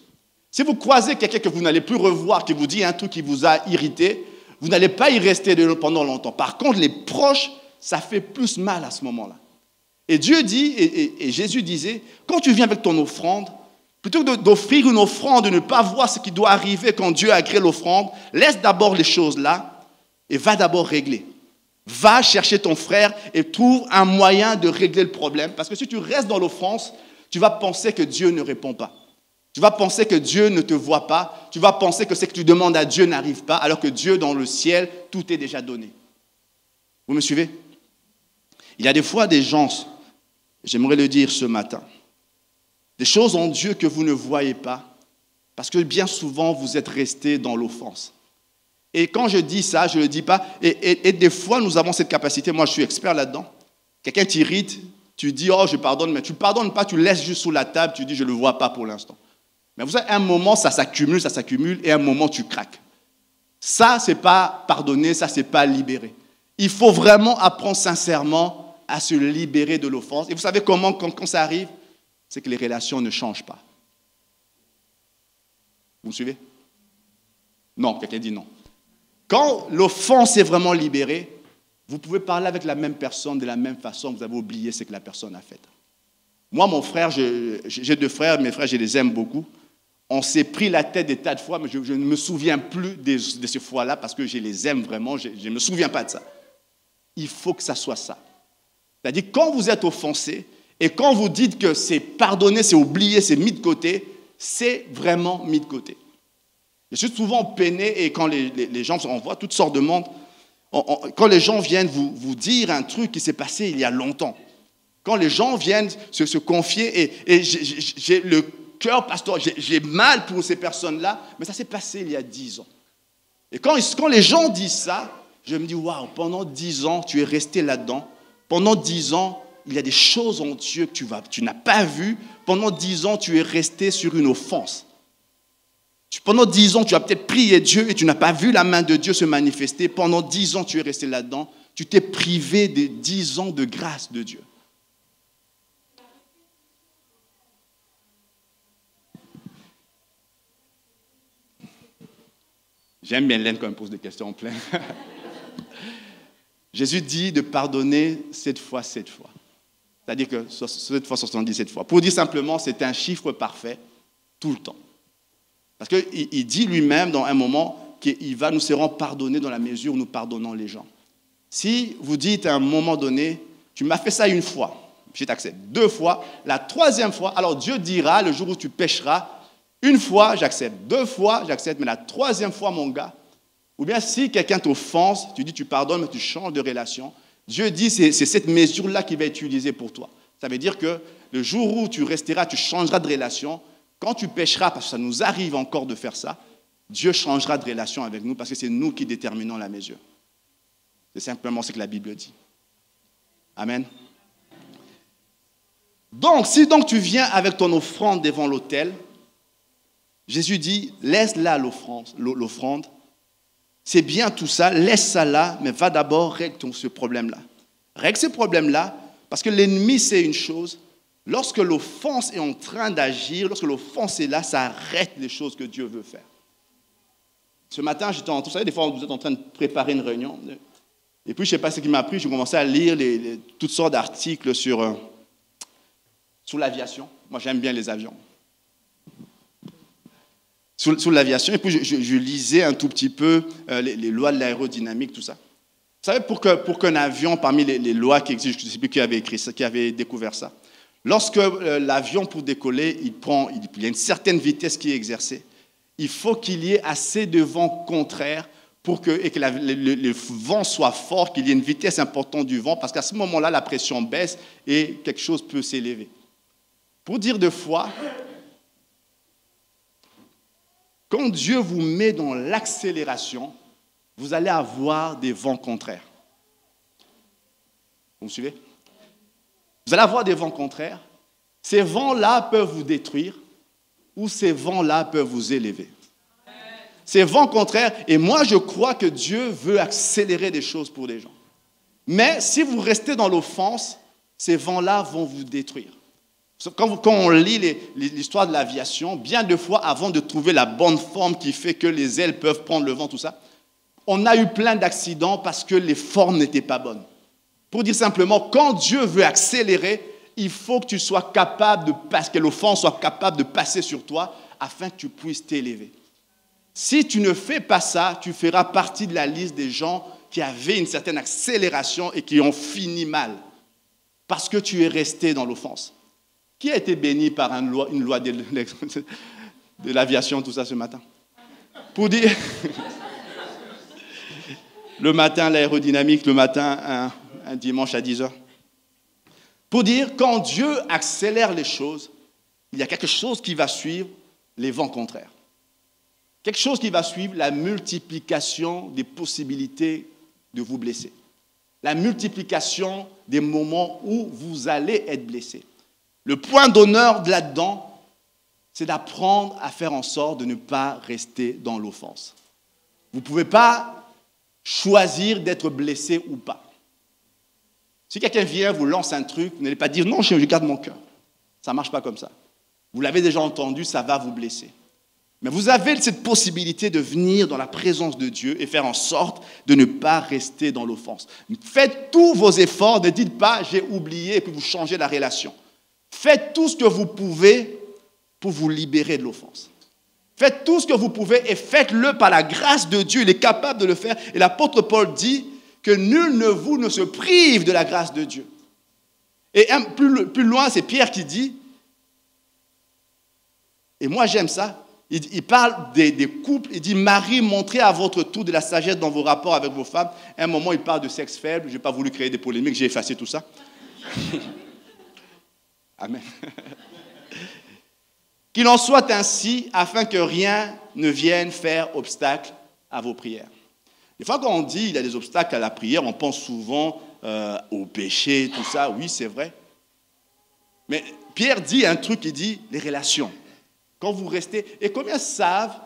A: Si vous croisez quelqu'un que vous n'allez plus revoir, qui vous dit un truc qui vous a irrité, vous n'allez pas y rester pendant longtemps. Par contre, les proches, ça fait plus mal à ce moment-là. Et Dieu dit, et Jésus disait, quand tu viens avec ton offrande, plutôt que d'offrir une offrande, de ne pas voir ce qui doit arriver quand Dieu a créé l'offrande, laisse d'abord les choses là et va d'abord régler. Va chercher ton frère et trouve un moyen de régler le problème. Parce que si tu restes dans l'offense, tu vas penser que Dieu ne répond pas. Tu vas penser que Dieu ne te voit pas. Tu vas penser que ce que tu demandes à Dieu n'arrive pas, alors que Dieu, dans le ciel, tout est déjà donné. Vous me suivez? Il y a des fois des gens, j'aimerais le dire ce matin, des choses en Dieu que vous ne voyez pas, parce que bien souvent, vous êtes restés dans l'offense. Et quand je dis ça, je ne le dis pas, et des fois, nous avons cette capacité, moi je suis expert là-dedans, quelqu'un t'irrite, tu dis, oh je pardonne, mais tu ne pardonnes pas, tu le laisses juste sous la table, tu dis, je ne le vois pas pour l'instant. Mais vous savez, à un moment, ça s'accumule, et à un moment, tu craques. Ça, ce n'est pas pardonner, ça, ce n'est pas libérer. Il faut vraiment apprendre sincèrement à se libérer de l'offense. Et vous savez comment, quand ça arrive, c'est que les relations ne changent pas. Vous me suivez? Non, quelqu'un dit non. Quand l'offense est vraiment libérée, vous pouvez parler avec la même personne de la même façon que vous avez oublié ce que la personne a fait. Moi, mon frère, j'ai 2 frères, mes frères, je les aime beaucoup. On s'est pris la tête des tas de fois, mais je ne me souviens plus de ces fois-là parce que je les aime vraiment, je ne me souviens pas de ça. Il faut que ça soit ça. C'est-à-dire, quand vous êtes offensé et quand vous dites que c'est pardonné, c'est oublié, c'est mis de côté, c'est vraiment mis de côté. Je suis souvent peiné et quand les gens, on voit toutes sortes de monde, quand les gens viennent vous dire un truc qui s'est passé il y a longtemps, quand les gens viennent se confier et j'ai le cœur, pasteur, j'ai mal pour ces personnes-là, mais ça s'est passé il y a 10 ans. Et quand les gens disent ça, je me dis, waouh, pendant 10 ans, tu es resté là-dedans. Pendant 10 ans, il y a des choses en Dieu que tu n'as pas vues. Pendant 10 ans, tu es resté sur une offense. Pendant 10 ans, tu as peut-être prié Dieu et tu n'as pas vu la main de Dieu se manifester. Pendant 10 ans, tu es resté là-dedans. Tu t'es privé de 10 ans de grâce de Dieu. J'aime bien Hélène quand elle me pose des questions en plein. Jésus dit de pardonner 7 fois 7 fois. C'est-à-dire que 7 fois 77 fois. Pour dire simplement, c'est un chiffre parfait tout le temps. Parce qu'il dit lui-même dans un moment qu'il va nous serons pardonnés dans la mesure où nous pardonnons les gens. Si vous dites à un moment donné, tu m'as fait ça 1 fois, je t'accepte. 2 fois, la 3e fois, alors Dieu dira le jour où tu pécheras, 1 fois, j'accepte. 2 fois, j'accepte. Mais la 3e fois, mon gars, ou bien si quelqu'un t'offense, tu dis tu pardonnes, mais tu changes de relation. Dieu dit c'est cette mesure-là qui va être utilisée pour toi. Ça veut dire que le jour où tu resteras, tu changeras de relation. Quand tu pécheras, parce que ça nous arrive encore de faire ça, Dieu changera de relation avec nous parce que c'est nous qui déterminons la mesure. C'est simplement ce que la Bible dit. Amen. Donc, si donc tu viens avec ton offrande devant l'autel, Jésus dit, laisse là l'offrande. C'est bien tout ça, laisse ça là, mais va d'abord règle ce problème-là. Règle ce problème-là, parce que l'ennemi, c'est une chose. Lorsque l'offense est en train d'agir, lorsque l'offense est là, ça arrête les choses que Dieu veut faire. Ce matin, vous savez, des fois, vous êtes en train de préparer une réunion. Et puis, je ne sais pas ce qui m'a pris, j'ai commencé à lire toutes sortes d'articles sur l'aviation. Moi, j'aime bien les avions. Sur l'aviation, et puis je lisais un tout petit peu les lois de l'aérodynamique, tout ça. Vous savez, pour qu'un avion, parmi les lois qui existent, je ne sais plus qui avait écrit ça, qui avait découvert ça, lorsque l'avion, pour décoller, il y a une certaine vitesse qui est exercée, il faut qu'il y ait assez de vent contraire et que le vent soit fort, qu'il y ait une vitesse importante du vent, parce qu'à ce moment-là, la pression baisse et quelque chose peut s'élever. Pour dire de foi, quand Dieu vous met dans l'accélération, vous allez avoir des vents contraires. Vous me suivez? Vous allez avoir des vents contraires. Ces vents-là peuvent vous détruire ou ces vents-là peuvent vous élever. Ces vents contraires, et moi je crois que Dieu veut accélérer des choses pour les gens. Mais si vous restez dans l'offense, ces vents-là vont vous détruire. Quand on lit l'histoire de l'aviation, bien de fois, avant de trouver la bonne forme qui fait que les ailes peuvent prendre le vent, tout ça, on a eu plein d'accidents parce que les formes n'étaient pas bonnes. Pour dire simplement, quand Dieu veut accélérer, il faut que tu sois capable que l'offense soit capable de passer sur toi afin que tu puisses t'élever. Si tu ne fais pas ça, tu feras partie de la liste des gens qui avaient une certaine accélération et qui ont fini mal parce que tu es resté dans l'offense. Qui a été béni par une loi de l'aviation, tout ça, ce matin? Pour dire, le matin, l'aérodynamique, le matin, un dimanche à 10h. Pour dire, quand Dieu accélère les choses, il y a quelque chose qui va suivre les vents contraires. Quelque chose qui va suivre la multiplication des possibilités de vous blesser. La multiplication des moments où vous allez être blessé. Le point d'honneur là-dedans, c'est d'apprendre à faire en sorte de ne pas rester dans l'offense. Vous ne pouvez pas choisir d'être blessé ou pas. Si quelqu'un vient, vous lance un truc, vous n'allez pas dire « Non, je garde mon cœur ». Ça ne marche pas comme ça. Vous l'avez déjà entendu, ça va vous blesser. Mais vous avez cette possibilité de venir dans la présence de Dieu et faire en sorte de ne pas rester dans l'offense. Faites tous vos efforts, ne dites pas « j'ai oublié » et puis vous changez la relation. Faites tout ce que vous pouvez pour vous libérer de l'offense. Faites tout ce que vous pouvez et faites-le par la grâce de Dieu. Il est capable de le faire. Et l'apôtre Paul dit que nul de vous ne se prive de la grâce de Dieu. Et plus loin, c'est Pierre qui dit, et moi j'aime ça, il parle des couples, il dit « Marie, montrez à votre tour de la sagesse dans vos rapports avec vos femmes. » À un moment, il parle de sexe faible. Je n'ai pas voulu créer des polémiques, j'ai effacé tout ça. Amen. Qu'il en soit ainsi, afin que rien ne vienne faire obstacle à vos prières. Des fois, quand on dit qu'il y a des obstacles à la prière, on pense souvent au péché, tout ça. Oui, c'est vrai. Mais Pierre dit un truc, il dit les relations. Quand vous restez... Et combien savent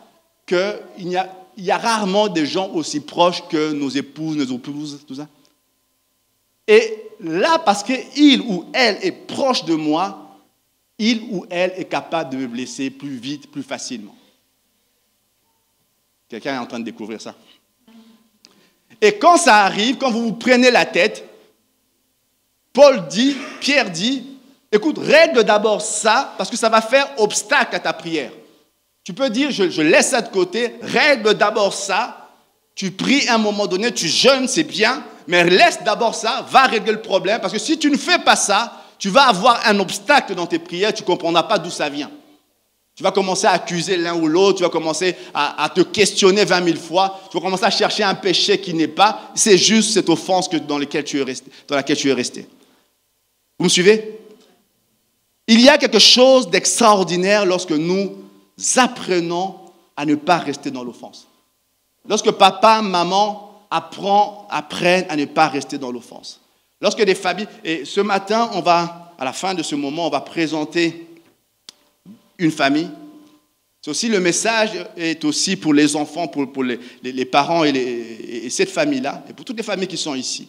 A: qu'il y a rarement des gens aussi proches que nos épouses, tout ça? Et là, parce qu'il ou elle est proche de moi, il ou elle est capable de me blesser plus vite, plus facilement. Quelqu'un est en train de découvrir ça. Et quand ça arrive, quand vous vous prenez la tête, Pierre dit, écoute, règle d'abord ça, parce que ça va faire obstacle à ta prière. Tu peux dire, je laisse ça de côté, règle d'abord ça, tu pries à un moment donné, tu jeûnes, c'est bien, mais laisse d'abord ça, va régler le problème, parce que si tu ne fais pas ça, tu vas avoir un obstacle dans tes prières, tu ne comprendras pas d'où ça vient. Tu vas commencer à accuser l'un ou l'autre, tu vas commencer à te questionner 20 000 fois, tu vas commencer à chercher un péché qui n'est pas, c'est juste cette offense dans laquelle tu es resté. Vous me suivez? Il y a quelque chose d'extraordinaire lorsque nous apprenons à ne pas rester dans l'offense. Lorsque papa, maman apprennent à ne pas rester dans l'offense. Lorsque des familles... Et ce matin, à la fin de ce moment, on va présenter une famille. C'est aussi le message est aussi pour les enfants, pour les parents et cette famille-là, et pour toutes les familles qui sont ici.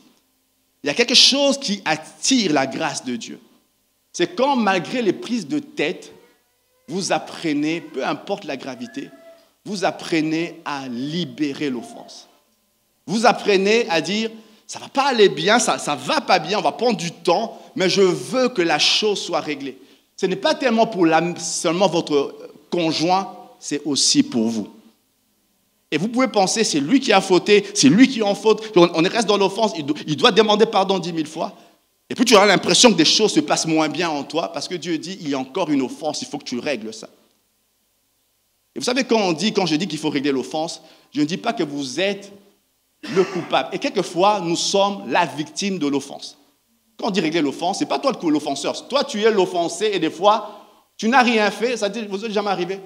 A: Il y a quelque chose qui attire la grâce de Dieu. C'est quand, malgré les prises de tête, vous apprenez, peu importe la gravité, vous apprenez à libérer l'offense. Vous apprenez à dire, ça ne va pas aller bien, ça ne va pas bien, on va prendre du temps, mais je veux que la chose soit réglée. Ce n'est pas tellement pour seulement votre conjoint, c'est aussi pour vous. Et vous pouvez penser, c'est lui qui a fauté, c'est lui qui est en faute, on reste dans l'offense, il doit demander pardon 10 000 fois. Et puis tu auras l'impression que des choses se passent moins bien en toi, parce que Dieu dit, il y a encore une offense, il faut que tu règles ça. Et vous savez, quand je dis qu'il faut régler l'offense, je ne dis pas que vous êtes le coupable. Et quelquefois, nous sommes la victime de l'offense. Quand on dit régler l'offense, ce n'est pas toi l'offenseur. Toi, tu es l'offensé et des fois, tu n'as rien fait. Ça dit, vous êtes jamais arrivé?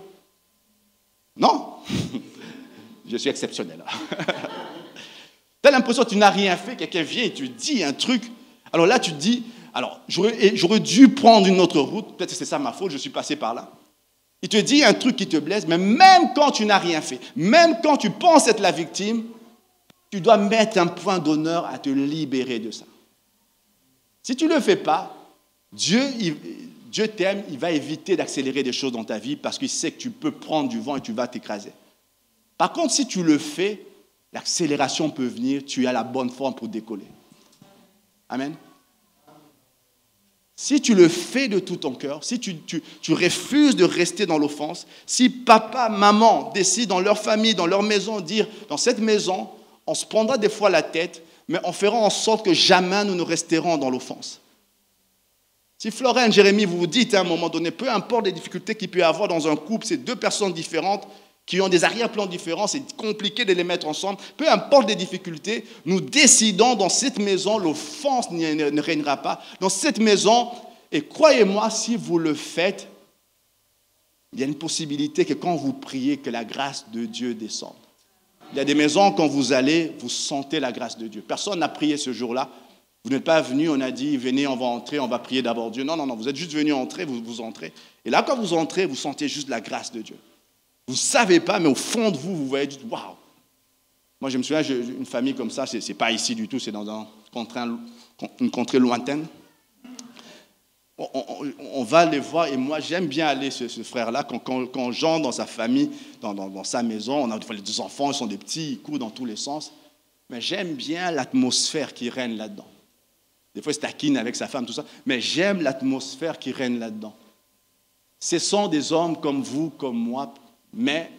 A: Non. Je suis exceptionnel. Tu as l'impression que tu n'as rien fait, quelqu'un vient et tu dis un truc. Alors là, tu te dis, j'aurais dû prendre une autre route. Peut-être que c'est ça ma faute, je suis passé par là. Il te dit un truc qui te blesse, mais même quand tu n'as rien fait, même quand tu penses être la victime, tu dois mettre un point d'honneur à te libérer de ça. Si tu ne le fais pas, Dieu t'aime, il va éviter d'accélérer des choses dans ta vie parce qu'il sait que tu peux prendre du vent et tu vas t'écraser. Par contre, si tu le fais, l'accélération peut venir, tu as la bonne forme pour décoller. Amen. Si tu le fais de tout ton cœur, si tu refuses de rester dans l'offense, si papa, maman décident dans leur famille, dans leur maison, dire, dans cette maison, on se prendra des fois la tête, mais on fera en sorte que jamais nous ne resterons dans l'offense. Si Florence, Jérémie, vous vous dites à un moment donné, peu importe les difficultés qu'il peut y avoir dans un couple, c'est deux personnes différentes qui ont des arrière-plans différents, c'est compliqué de les mettre ensemble. Peu importe les difficultés, nous décidons dans cette maison, l'offense ne régnera pas. Dans cette maison, et croyez-moi, si vous le faites, il y a une possibilité que quand vous priez, que la grâce de Dieu descende. Il y a des maisons, quand vous allez, vous sentez la grâce de Dieu. Personne n'a prié ce jour-là. Vous n'êtes pas venu, on a dit, venez, on va entrer, on va prier d'abord Dieu. Non, vous êtes juste venu entrer, vous entrez. Et là, quand vous entrez, vous sentez juste la grâce de Dieu. Vous ne savez pas, mais au fond de vous, vous voyez, waouh. Moi, je me souviens, une famille comme ça, ce n'est pas ici du tout, c'est dans une contrée lointaine. on va les voir. Et moi, j'aime bien aller, ce frère-là, quand Jean, dans sa famille, dans sa maison, on a des fois les deux enfants, ils sont des petits, ils courent dans tous les sens. Mais j'aime bien l'atmosphère qui règne là-dedans. Des fois, il se taquine avec sa femme, tout ça. Mais j'aime l'atmosphère qui règne là-dedans. Ce sont des hommes comme vous, comme moi, mais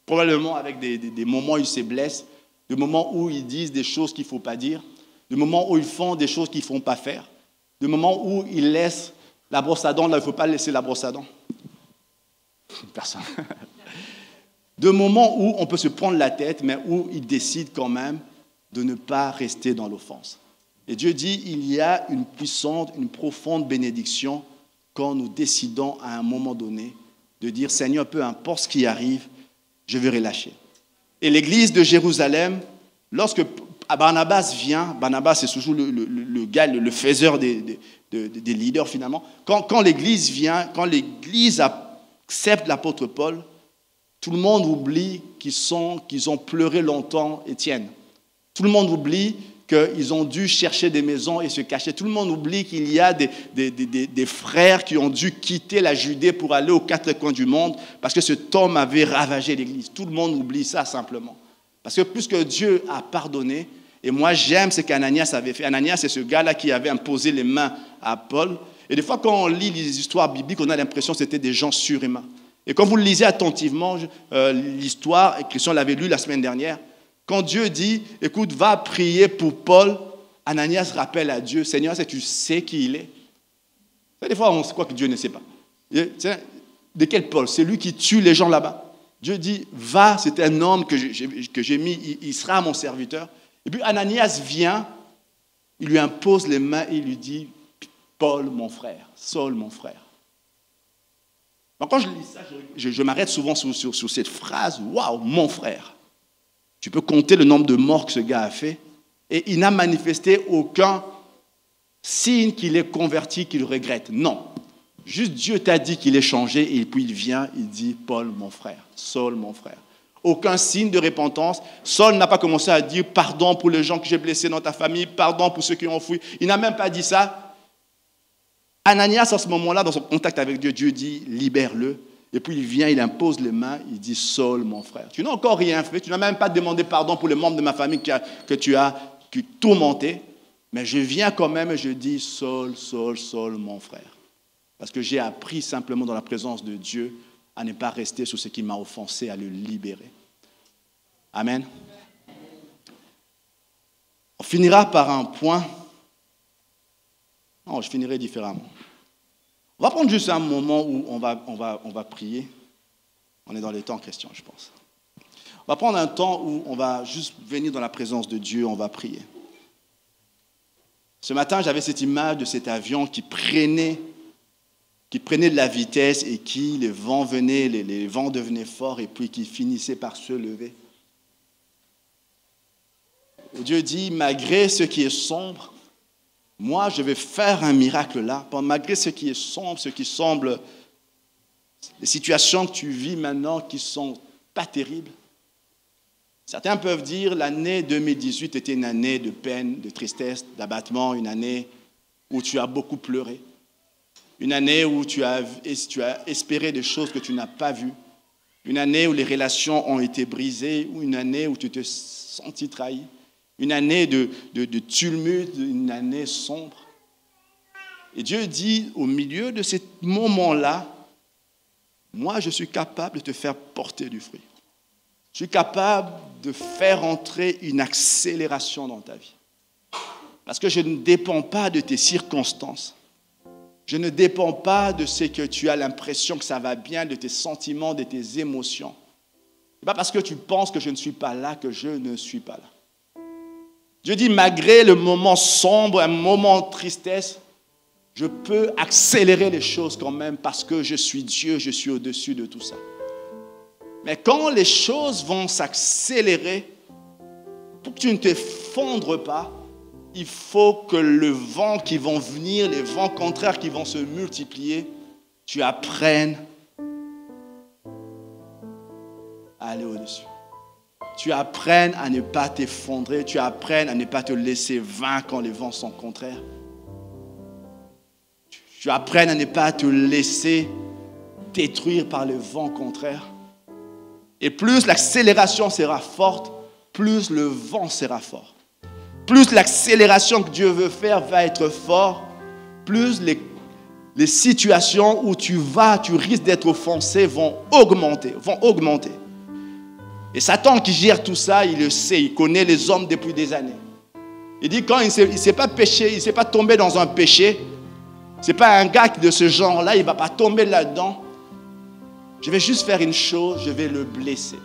A: probablement avec des moments où ils se blessent, des moments où ils disent des choses qu'il ne faut pas dire, des moments où ils font des choses qu'ils ne font pas faire, des moments où ils laissent la brosse à dents, là, il ne faut pas laisser la brosse à dents. Personne. Des moments où on peut se prendre la tête, mais où ils décident quand même de ne pas rester dans l'offense. Et Dieu dit, il y a une puissante, une profonde bénédiction quand nous décidons à un moment donné de dire, Seigneur, peu importe ce qui arrive, je vais relâcher. Et l'église de Jérusalem, lorsque Barnabas vient, Barnabas c'est toujours le gars, le faiseur des leaders finalement, quand l'église vient, quand l'église accepte l'apôtre Paul, tout le monde oublie qu'ils ont pleuré longtemps Étienne. Tout le monde oublie qu'ils ont dû chercher des maisons et se cacher. Tout le monde oublie qu'il y a des frères qui ont dû quitter la Judée pour aller aux quatre coins du monde parce que cet homme avait ravagé l'église. Tout le monde oublie ça simplement. Parce que puisque Dieu a pardonné, et moi j'aime ce qu'Ananias avait fait. Ananias, c'est ce gars-là qui avait imposé les mains à Paul. Et des fois, quand on lit les histoires bibliques, on a l'impression que c'était des gens surhumains. Et quand vous le lisez attentivement, l'histoire, et Christian l'avait lu la semaine dernière, quand Dieu dit, écoute, va prier pour Paul, Ananias rappelle à Dieu, Seigneur, est-ce que tu sais qui il est? Des fois, on croit que Dieu ne sait pas. De quel Paul? C'est lui qui tue les gens là-bas. Dieu dit, va, c'est un homme que j'ai mis, il sera mon serviteur. Et puis Ananias vient, il lui impose les mains et il lui dit, Paul, mon frère, Saul, mon frère. Donc, quand je lis ça, je m'arrête souvent sur cette phrase, waouh, mon frère. Tu peux compter le nombre de morts que ce gars a fait. Et il n'a manifesté aucun signe qu'il est converti, qu'il regrette. Non. Juste Dieu t'a dit qu'il est changé et puis il vient, il dit, Paul, mon frère, Saul, mon frère. Aucun signe de repentance. Saul n'a pas commencé à dire, pardon pour les gens que j'ai blessés dans ta famille, pardon pour ceux qui ont fui. Il n'a même pas dit ça. Ananias, à ce moment-là, dans son contact avec Dieu, Dieu dit, libère-le. Et puis il vient, il impose les mains, il dit, Saul, mon frère, tu n'as encore rien fait, tu n'as même pas demandé pardon pour les membres de ma famille que tu as tourmenté, mais je viens quand même et je dis, Saul, Saul, Saul, mon frère. Parce que j'ai appris simplement dans la présence de Dieu à ne pas rester sur ce qui m'a offensé, à le libérer. Amen. On finira par un point. Non, je finirai différemment. On va prendre juste un moment où on va prier. On est dans les temps chrétiens, je pense. On va prendre un temps où on va juste venir dans la présence de Dieu, on va prier. Ce matin, j'avais cette image de cet avion qui prenait de la vitesse et qui, les vents venaient, les vents devenaient forts et puis qui finissait par se lever. Et Dieu dit, malgré ce qui est sombre, moi, je vais faire un miracle là, malgré ce qui est sombre, ce qui semble, les situations que tu vis maintenant qui ne sont pas terribles. Certains peuvent dire l'année 2018 était une année de peine, de tristesse, d'abattement, une année où tu as beaucoup pleuré, une année où tu as espéré des choses que tu n'as pas vues, une année où les relations ont été brisées, ou une année où tu te sentis trahi. Une année de tumulte, une année sombre. Et Dieu dit, au milieu de ce moment-là, moi, je suis capable de te faire porter du fruit. Je suis capable de faire entrer une accélération dans ta vie. Parce que je ne dépends pas de tes circonstances. Je ne dépends pas de ce que tu as l'impression que ça va bien, de tes sentiments, de tes émotions. Ce n'est pas parce que tu penses que je ne suis pas là que je ne suis pas là. Dieu dit, malgré le moment sombre, un moment de tristesse, je peux accélérer les choses quand même parce que je suis Dieu, je suis au-dessus de tout ça. Mais quand les choses vont s'accélérer, pour que tu ne t'effondres pas, il faut que le vent qui va venir, les vents contraires qui vont se multiplier, tu apprennes à aller au-dessus. Tu apprennes à ne pas t'effondrer, tu apprennes à ne pas te laisser vaincre quand les vents sont contraires. tu apprennes à ne pas te laisser détruire par le vent contraire. Et plus l'accélération sera forte, plus le vent sera fort. Plus l'accélération que Dieu veut faire va être forte, plus les situations où tu risques d'être offensé vont augmenter. Et Satan qui gère tout ça, il le sait, il connaît les hommes depuis des années. Il dit quand il ne s'est pas péché, il ne s'est pas tombé dans un péché, ce n'est pas un gars de ce genre-là, il ne va pas tomber là-dedans. Je vais juste faire une chose, je vais le blesser.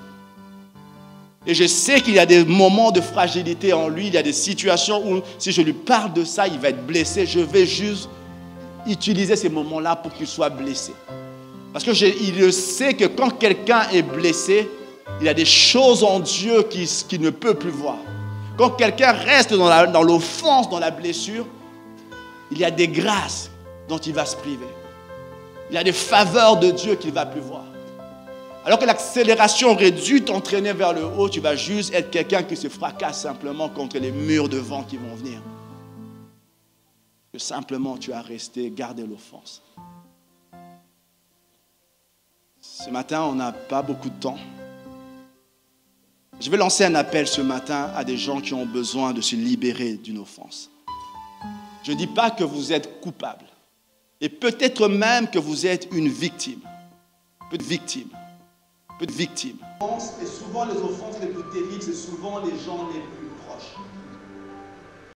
A: Et je sais qu'il y a des moments de fragilité en lui, il y a des situations où si je lui parle de ça, il va être blessé. Je vais juste utiliser ces moments-là pour qu'il soit blessé. Parce qu'il sait que quand quelqu'un est blessé, il y a des choses en Dieu qu'il ne peut plus voir. Quand quelqu'un reste dans l'offense, dans la blessure, il y a des grâces dont il va se priver. Il y a des faveurs de Dieu qu'il ne va plus voir. Alors que l'accélération aurait dû t'entraîner vers le haut, tu vas juste être quelqu'un qui se fracasse simplement contre les murs de vent qui vont venir. Que simplement tu as resté garder l'offense. Ce matin, on n'a pas beaucoup de temps. Je vais lancer un appel ce matin à des gens qui ont besoin de se libérer d'une offense. Je ne dis pas que vous êtes coupable. Et peut-être même que vous êtes une victime. Peu de victimes. Et souvent les offenses les plus terribles, c'est souvent les gens les plus proches.